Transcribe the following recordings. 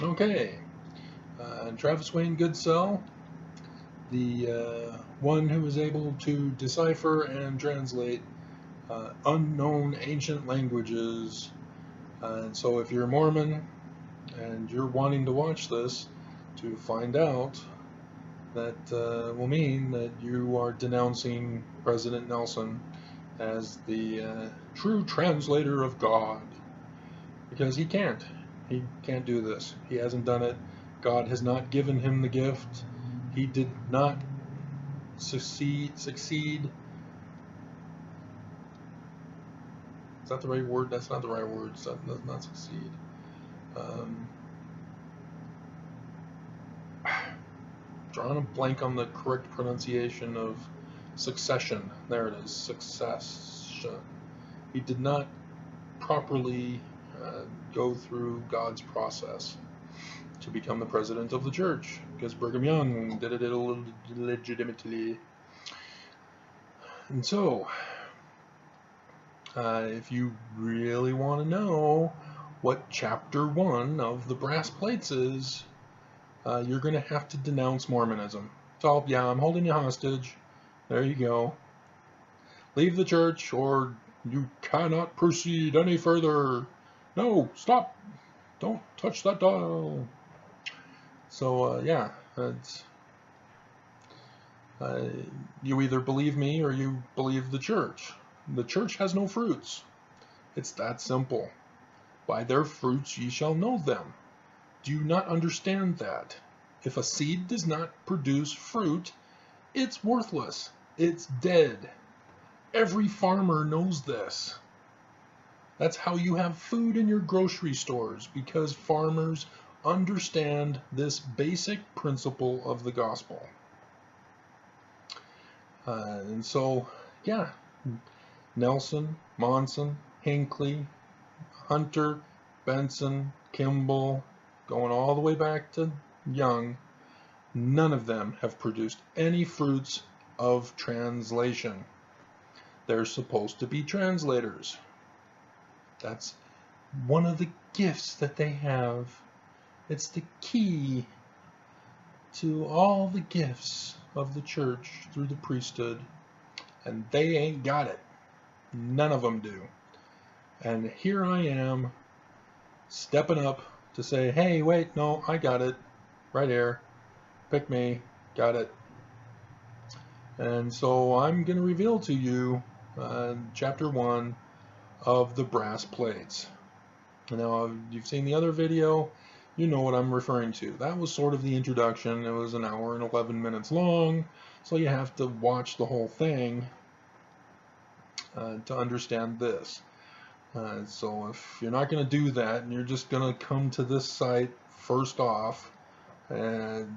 Okay, Travis Wayne Goodsell, the one who was able to decipher and translate unknown ancient languages. And so if you're a Mormon and you're wanting to watch this to find out, that will mean that you are denouncing President Nelson as the true translator of God, because he can't do this. He hasn't done it. God has not given him the gift. He did not succeed. Is that the right word? That's not the right word. That does not succeed. Drawing a blank on the correct pronunciation of succession. There it is, succession. He did not properly go through God's process to become the president of the church, because Brigham Young did it illegitimately. And so, if you really want to know what chapter 1 of the brass plates is, you're going to have to denounce Mormonism. So, yeah, I'm holding you hostage. There you go. Leave the church, or you cannot proceed any further. No, stop. Don't touch that dial. So, yeah, it's, you either believe me or you believe the church. The church has no fruits. It's that simple. By their fruits ye shall know them. Do you not understand that? If a seed does not produce fruit, it's worthless. It's dead. Every farmer knows this. That's how you have food in your grocery stores, because farmers understand this basic principle of the gospel. And so, yeah, Nelson, Monson, Hinckley, Hunter, Benson, Kimball, going all the way back to Young, none of them have produced any fruits of translation. They're supposed to be translators. That's one of the gifts that they have. It's the key to all the gifts of the church through the priesthood, and they ain't got it. None of them do. And here I am, stepping up to say, hey, wait, no, I got it. Right here. Pick me. Got it. And so I'm going to reveal to you chapter 1 of the brass plates. Now, you've seen the other video. You know what I'm referring to. That was sort of the introduction. It was an hour and 11 minutes long, so you have to watch the whole thing to understand this. So if you're not going to do that, and you're just going to come to this site first off, and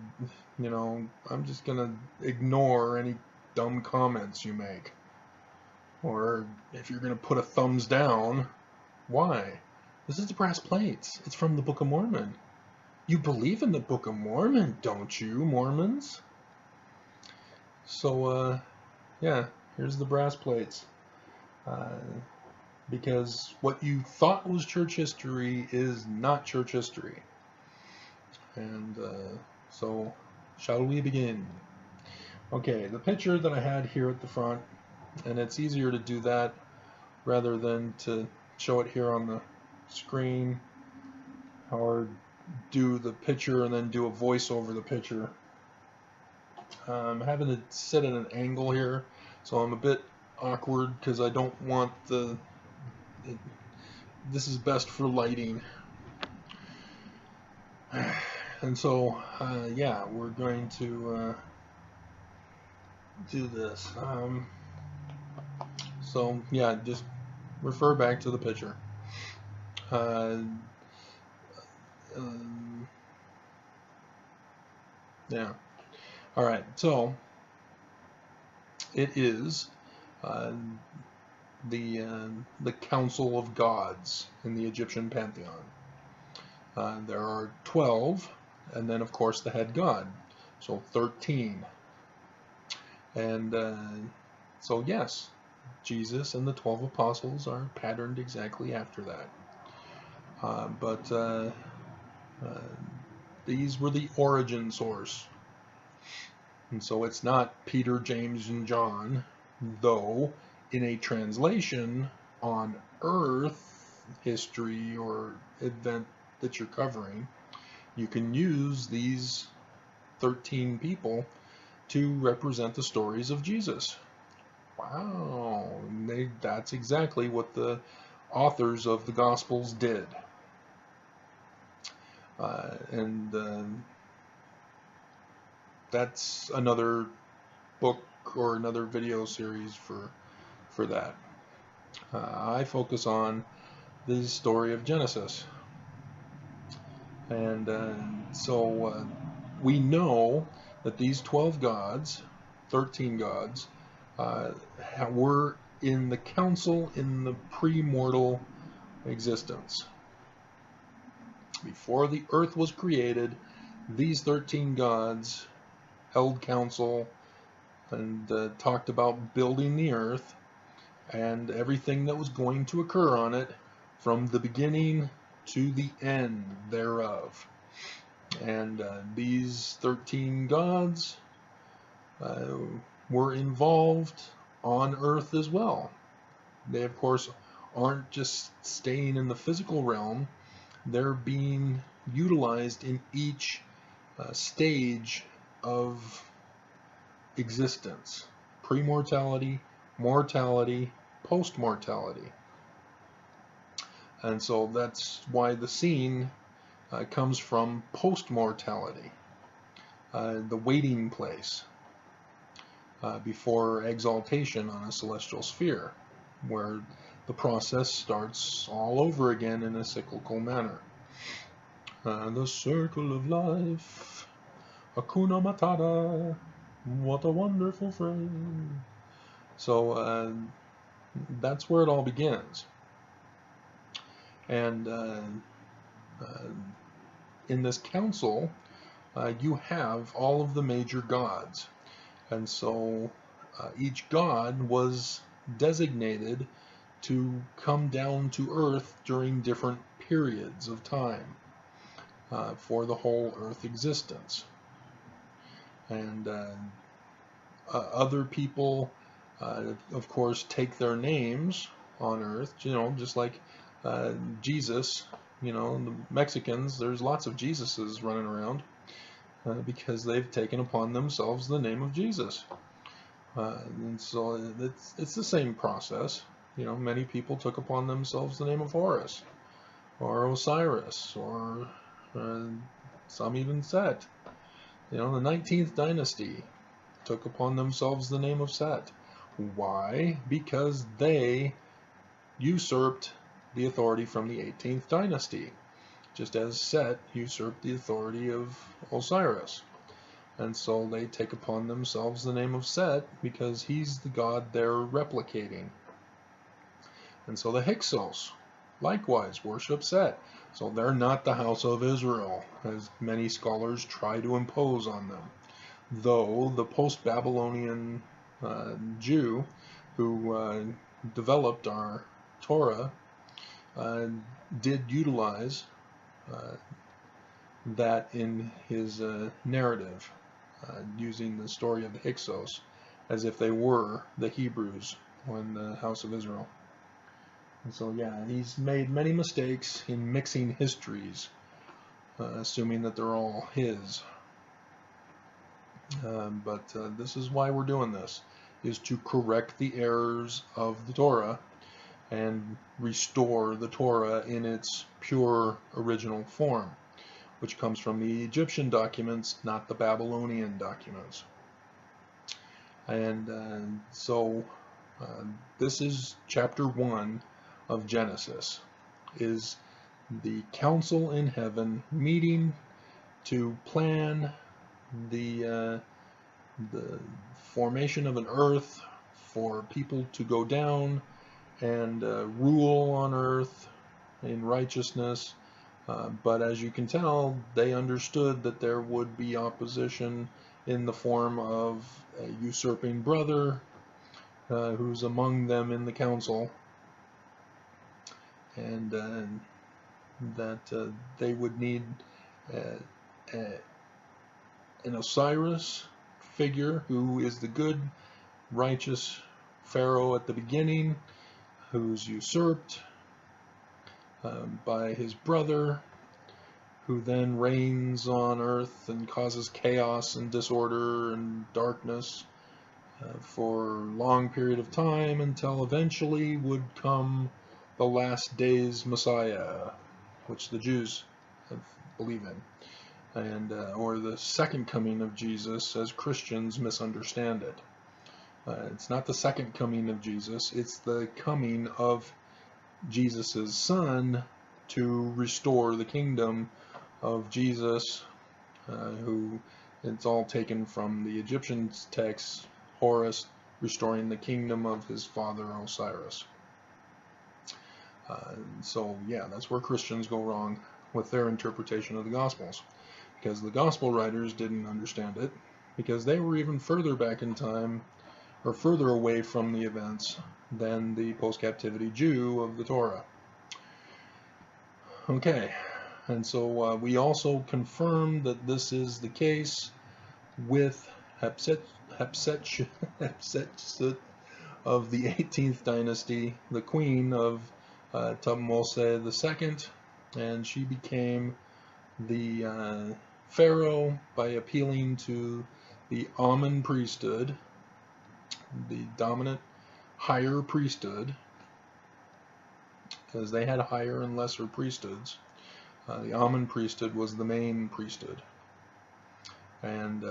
you know, I'm just going to ignore any dumb comments you make. Or if you're going to put a thumbs down, why? This is the brass plates. It's from the Book of Mormon. You believe in the Book of Mormon, don't you, Mormons? So, yeah, here's the brass plates. Because what you thought was church history is not church history. And so, shall we begin? Okay, the picture that I had here at the front, and it's easier to do that rather than to show it here on the screen, or do the picture and then do a voice over the picture. I'm having to sit at an angle here, so I'm a bit awkward because I don't want this is best for lighting. And so, yeah, we're going to do this. So, yeah, just refer back to the picture. Yeah. All right. So it is the Council of Gods in the Egyptian pantheon. There are 12, and then of course the head god, so 13. And so yes, Jesus and the 12 apostles are patterned exactly after that. But these were the origin source. And so it's not Peter, James, and John, though in a translation on Earth history or event that you're covering, you can use these 13 people to represent the stories of Jesus. Wow, that's exactly what the authors of the Gospels did. That's another book or another video series for that. I focus on the story of Genesis. And so we know that these 12 gods, 13 gods, were in the council in the pre-mortal existence. Before the earth was created, these 13 gods held council and talked about building the earth and everything that was going to occur on it from the beginning to the end thereof. And these 13 gods were involved on earth as well. They, of course, aren't just staying in the physical realm. They're being utilized in each stage of existence: pre-mortality, mortality, post-mortality. And so that's why the scene comes from post-mortality, the waiting place before exaltation on a celestial sphere, where the process starts all over again in a cyclical manner. The circle of life, Hakuna Matata, what a wonderful phrase. So that's where it all begins. And in this council, you have all of the major gods. And so each god was designated to come down to earth during different periods of time for the whole earth existence. And other people, of course, take their names on earth, just like Jesus. The Mexicans, there's lots of Jesuses running around because they've taken upon themselves the name of Jesus. And so it's the same process. Many people took upon themselves the name of Horus or Osiris, or some even Set. The 19th dynasty took upon themselves the name of Set. Why? Because they usurped the authority from the 18th dynasty, just as Set usurped the authority of Osiris. And so they take upon themselves the name of Set because he's the god they're replicating. And so the Hyksos likewise worship Set. So they're not the house of Israel, as many scholars try to impose on them. Though the post-Babylonian Jew who developed our Torah did utilize that in his narrative, using the story of the Hyksos as if they were the Hebrews in the house of Israel. And so, yeah, he's made many mistakes in mixing histories, assuming that they're all his. But this is why we're doing this, is to correct the errors of the Torah and restore the Torah in its pure original form, which comes from the Egyptian documents, not the Babylonian documents. And so this is chapter 1 of Genesis, is the council in heaven meeting to plan the formation of an earth for people to go down and rule on earth in righteousness. But as you can tell, they understood that there would be opposition in the form of a usurping brother who's among them in the council, and that they would need an Osiris figure who is the good, righteous Pharaoh at the beginning, who's usurped by his brother, who then reigns on earth and causes chaos and disorder and darkness for a long period of time, until eventually would come the last days Messiah, which the Jews believe in, and or the second coming of Jesus, as Christians misunderstand it. It's not the second coming of Jesus, it's the coming of Jesus' son to restore the kingdom of Jesus, who it's all taken from the Egyptian text, Horus restoring the kingdom of his father Osiris. So yeah, that's where Christians go wrong with their interpretation of the Gospels, because the Gospel writers didn't understand it, because they were even further back in time, or further away from the events, than the post-captivity Jew of the Torah. Okay, and so we also confirm that this is the case with Hatshepsut of the 18th dynasty, the queen of Thutmose II, and she became the pharaoh by appealing to the Amun priesthood, the dominant higher priesthood, because they had higher and lesser priesthoods. The Amun priesthood was the main priesthood, and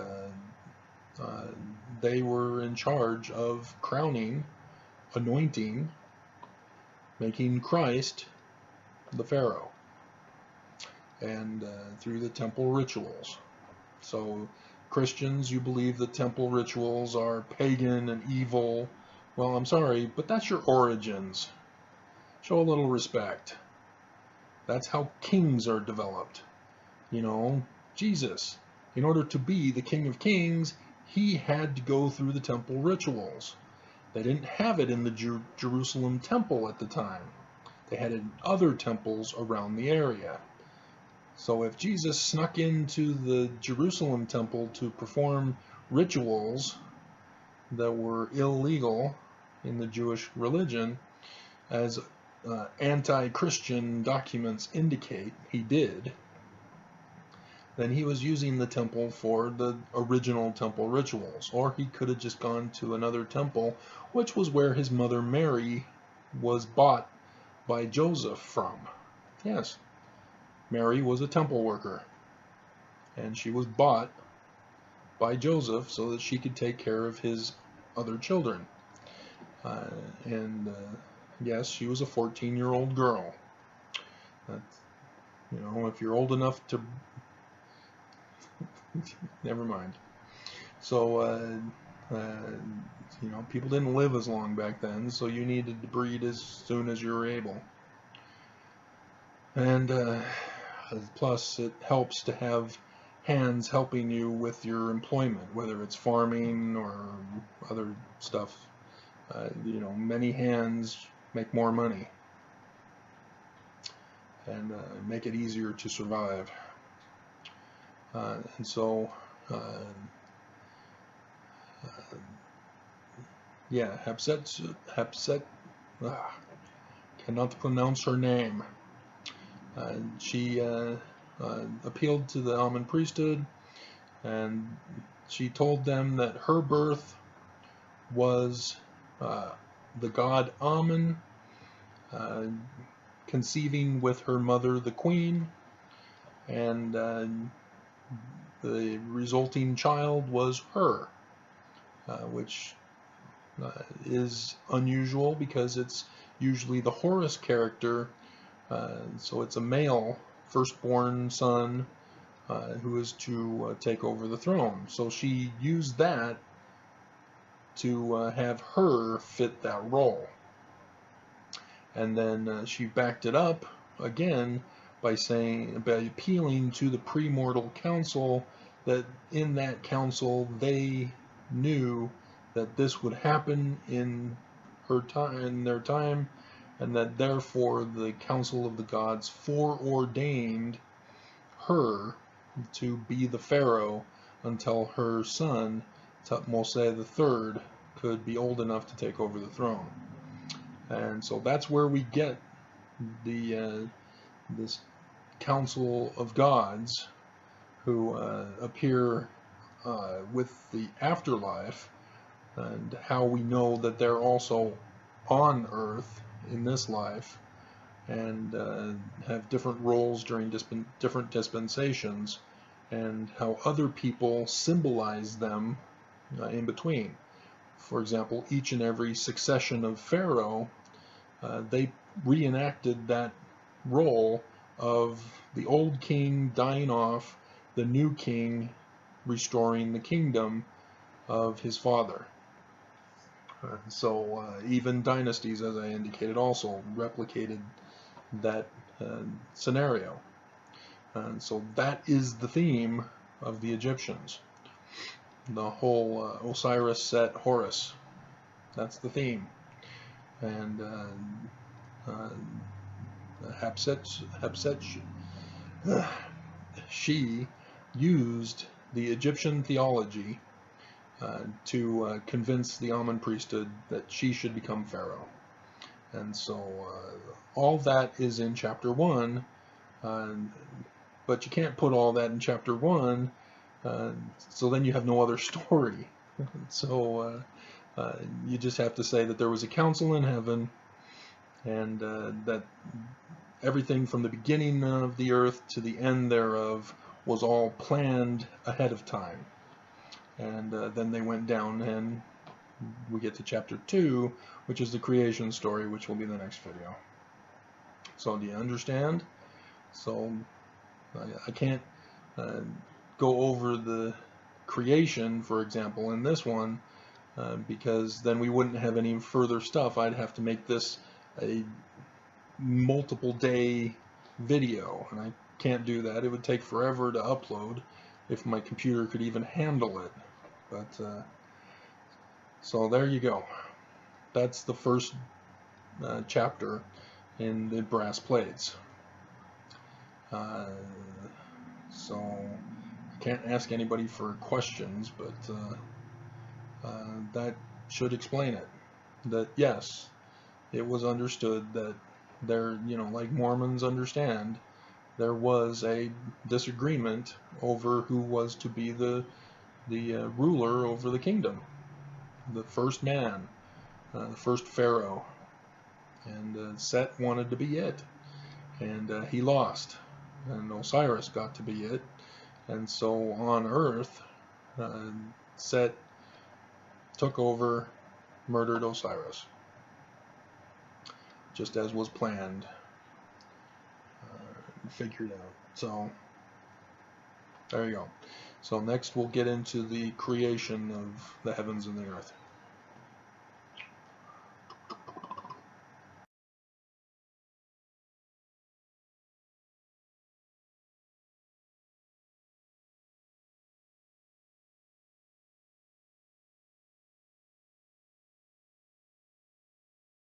they were in charge of crowning, anointing, making Christ the Pharaoh, and through the temple rituals. So Christians, you believe that temple rituals are pagan and evil. Well, I'm sorry, but that's your origins. Show a little respect. That's how kings are developed. You know, Jesus, in order to be the King of Kings, he had to go through the temple rituals. They didn't have it in the Jerusalem temple at the time. They had it in other temples around the area. So if Jesus snuck into the Jerusalem temple to perform rituals that were illegal in the Jewish religion, as anti-Christian documents indicate he did, then he was using the temple for the original temple rituals. Or he could have just gone to another temple, which was where his mother Mary was bought by Joseph from. Yes, Mary was a temple worker, and she was bought by Joseph so that she could take care of his other children. Yes, she was a 14-year-old girl. That's, you know, if you're old enough to never mind. So you know, people didn't live as long back then, so you needed to breed as soon as you were able. And plus, it helps to have hands helping you with your employment, whether it's farming or other stuff. You know, many hands make more money and make it easier to survive. And so, yeah, cannot pronounce her name. She appealed to the Amun priesthood, and she told them that her birth was the god Amun conceiving with her mother, the queen, and the resulting child was her, which is unusual because it's usually the Horus character, so it's a male firstborn son who is to take over the throne. So she used that to have her fit that role. And then she backed it up again by appealing to the premortal council, that in that council they knew that this would happen in their time, and that therefore the council of the gods foreordained her to be the pharaoh until her son, Tutmosis III, could be old enough to take over the throne. And so that's where we get the this council of gods who appear with the afterlife, and how we know that they're also on earth in this life, and have different roles during different dispensations, and how other people symbolize them in between. For example, each and every succession of Pharaoh, they reenacted that role of the old king dying off, the new king restoring the kingdom of his father. So even dynasties, as I indicated, also replicated that scenario. And so that is the theme of the Egyptians. The whole Osiris, Set, Horus. That's the theme. And Hatshepsut, she used the Egyptian theology to convince the Amun priesthood that she should become pharaoh. And so all that is in chapter 1, but you can't put all that in chapter 1, so then you have no other story. So you just have to say that there was a council in heaven, and that everything from the beginning of the earth to the end thereof was all planned ahead of time. And then they went down, and we get to chapter 2, which is the creation story, which will be the next video. So do you understand? So I can't go over the creation, for example, in this one, because then we wouldn't have any further stuff. I'd have to make this a multiple day video, and I can't do that. It would take forever to upload if my computer could even handle it. But so there you go. That's the first chapter in the brass plates. So I can't ask anybody for questions, but that should explain it. That yes, it was understood that there, like Mormons understand, there was a disagreement over who was to be the ruler over the kingdom, the first man, the first pharaoh, and Set wanted to be it, and he lost, and Osiris got to be it, and so on earth, Set took over, murdered Osiris, just as was planned, figured out. So there you go. So next we'll get into the creation of the heavens and the earth.